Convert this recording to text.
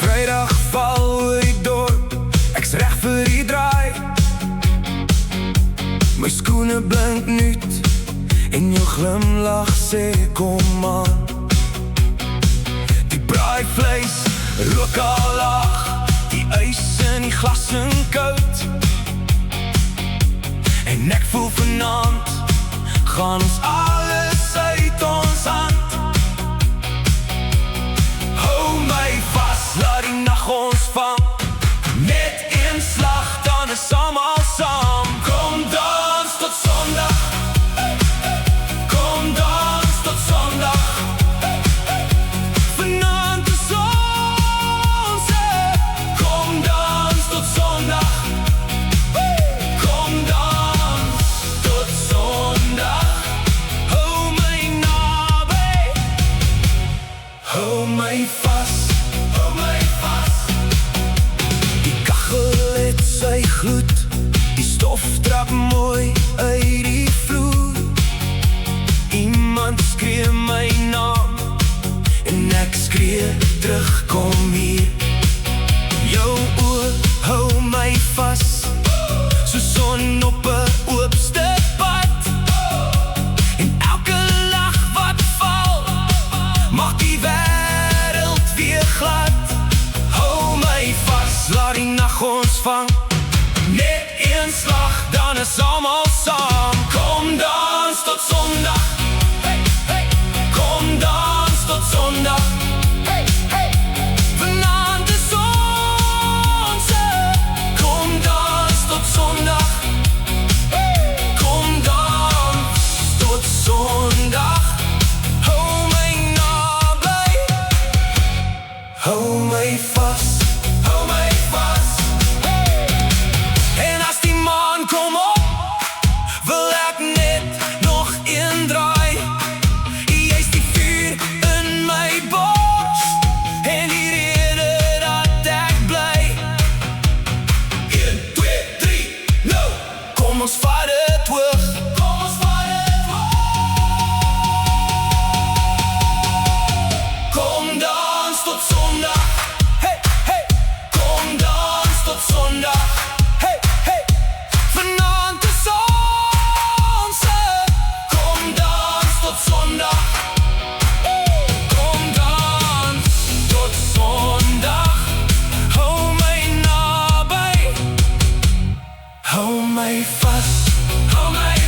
Vrydag val oor die dorp, ek's reg vir die draai. My skoene blink nuut en jou glimlach sê kom aan. Die braaivleis rook al laag, die ys in die glas en koud. En ek voel vanaand gaan ons alles uit ons hand. Hou my vas, laat die nag ons vang. Net een slag, dan is almal saam. Kom dans tot Sondag. Kom dans tot Sondag. Vanaand is ons. Kom dans tot Sondag. Kom dans tot Sondag. Hou my naby. Hou my vas. Hou my vas. Die kachel het sy gloed, die stof trap mooi uit die vloer. Iemand skree my naam en ek skree terug, kom hier. Jou oor hou my vas, so son op 'n oopste pad. En elke lag wat val, maak die wêreld weer glad. Hou my vas, laat die nag ons vang. Net een slag, dan is almal saam. Kom dans tot Sondag. Hey, hey. Kom dans tot Sondag. Hey, hey. Vanaand is ons. Kom dans tot Sondag. Hey. Kom dans tot Sondag. Hou my naby. Hou my vas. Hou my vas. En as die maan kom op, wil ek net nog een draai. Jy's die vuur in my bors en die rede dat ek bly. 1, 2, 3, nou! Kom ons vat dit hoog. Kom ons vat dit hoog. Kom dans tot Sondag. Hey, hey. Kom dans tot Sondag. Hey, hey. Vanaand is ons. Kom dans tot Sondag. Kom dans tot Sondag. Hou my naby. Hou my vas. Hou my